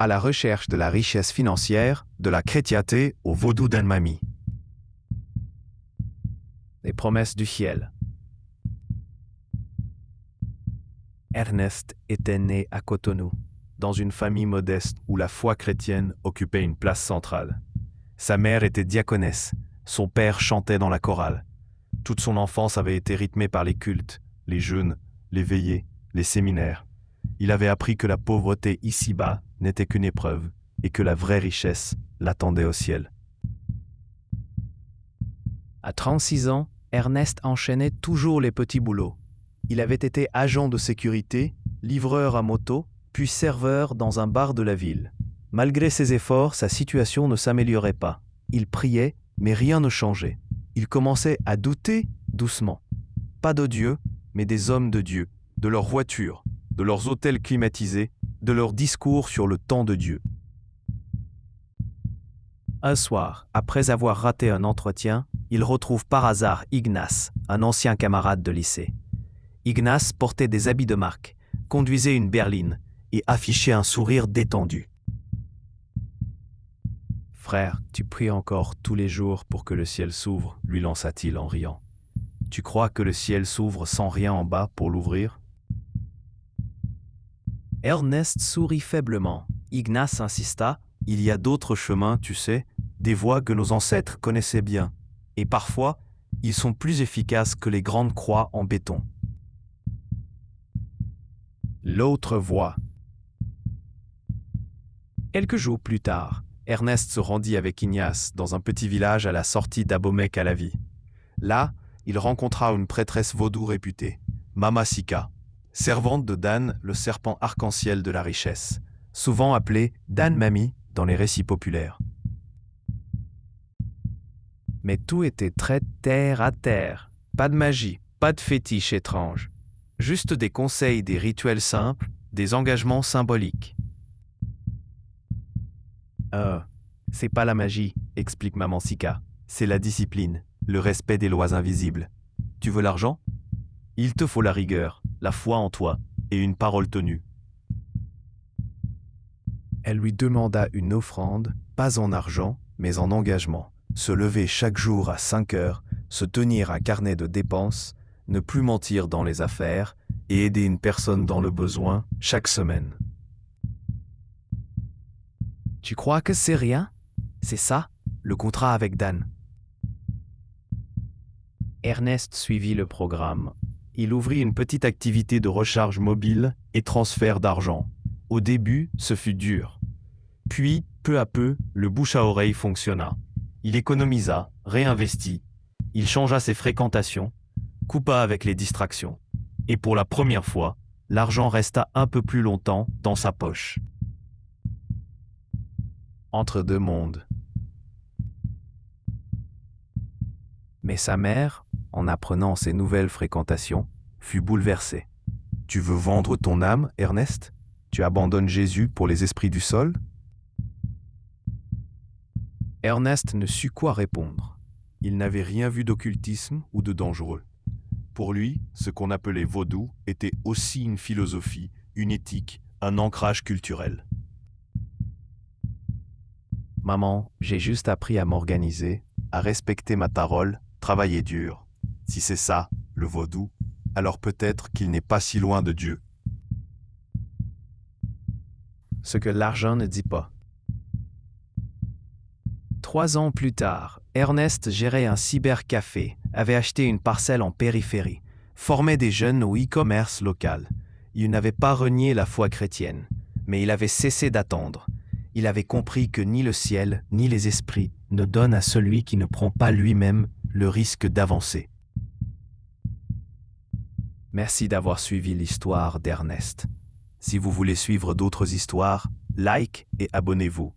à la recherche de la richesse financière, de la chrétienté au vaudou d'Anne-Mamie. Les promesses du ciel. Ernest était né à Cotonou, dans une famille modeste où la foi chrétienne occupait une place centrale. Sa mère était diaconesse, son père chantait dans la chorale. Toute son enfance avait été rythmée par les cultes, les jeûnes, les veillées, les séminaires. Il avait appris que la pauvreté ici-bas n'était qu'une épreuve et que la vraie richesse l'attendait au ciel. À 36 ans, Ernest enchaînait toujours les petits boulots. Il avait été agent de sécurité, livreur à moto, puis serveur dans un bar de la ville. Malgré ses efforts, sa situation ne s'améliorait pas. Il priait, mais rien ne changeait. Il commençait à douter doucement. Pas de Dieu, mais des hommes de Dieu, de leurs voitures, de leurs hôtels climatisés, de leurs discours sur le temps de Dieu. Un soir, après avoir raté un entretien, il retrouve par hasard Ignace, un ancien camarade de lycée. Ignace portait des habits de marque, conduisait une berline et affichait un sourire détendu. « Frère, tu pries encore tous les jours pour que le ciel s'ouvre, lui lança-t-il en riant. Tu crois que le ciel s'ouvre sans rien en bas pour l'ouvrir ?» Ernest sourit faiblement. Ignace insista. « Il y a d'autres chemins, tu sais, des voies que nos ancêtres connaissaient bien. Et parfois, ils sont plus efficaces que les grandes croix en béton. » L'autre voie. Quelques jours plus tard, Ernest se rendit avec Ignace dans un petit village à la sortie d'Abomey-Calavi. Là, il rencontra une prêtresse vaudou réputée, Mama Sika, servante de Dan, le serpent arc-en-ciel de la richesse, souvent appelé Dan-Mamie dans les récits populaires. Mais tout était très terre à terre. Pas de magie, pas de fétiche étrange. Juste des conseils, des rituels simples, des engagements symboliques. C'est pas la magie, explique Maman Sika. C'est la discipline, le respect des lois invisibles. Tu veux l'argent ? Il te faut la rigueur, la foi en toi et une parole tenue. Elle lui demanda une offrande, pas en argent, mais en engagement. Se lever chaque jour à 5 heures, se tenir un carnet de dépenses, ne plus mentir dans les affaires et aider une personne dans le besoin chaque semaine. Tu crois que c'est rien ? C'est ça, le contrat avec Dan. Ernest suivit le programme. Il ouvrit une petite activité de recharge mobile et transfert d'argent. Au début, ce fut dur. Puis, peu à peu, le bouche à oreille fonctionna. Il économisa, réinvestit. Il changea ses fréquentations, coupa avec les distractions. Et pour la première fois, l'argent resta un peu plus longtemps dans sa poche. Entre deux mondes. Mais sa mère, en apprenant ces nouvelles fréquentations, fut bouleversée. « Tu veux vendre ton âme, Ernest ? Tu abandonnes Jésus pour les esprits du sol ?» Ernest ne sut quoi répondre. Il n'avait rien vu d'occultisme ou de dangereux. Pour lui, ce qu'on appelait vaudou était aussi une philosophie, une éthique, un ancrage culturel. « Maman, j'ai juste appris à m'organiser, à respecter ma parole, travailler dur. Si c'est ça, le vaudou, alors peut-être qu'il n'est pas si loin de Dieu. » Ce que l'argent ne dit pas. 3 ans plus tard, Ernest gérait un cybercafé, avait acheté une parcelle en périphérie, formait des jeunes au e-commerce local. Il n'avait pas renié la foi chrétienne, mais il avait cessé d'attendre. Il avait compris que ni le ciel, ni les esprits ne donnent à celui qui ne prend pas lui-même le risque d'avancer. Merci d'avoir suivi l'histoire d'Ernest. Si vous voulez suivre d'autres histoires, like et abonnez-vous.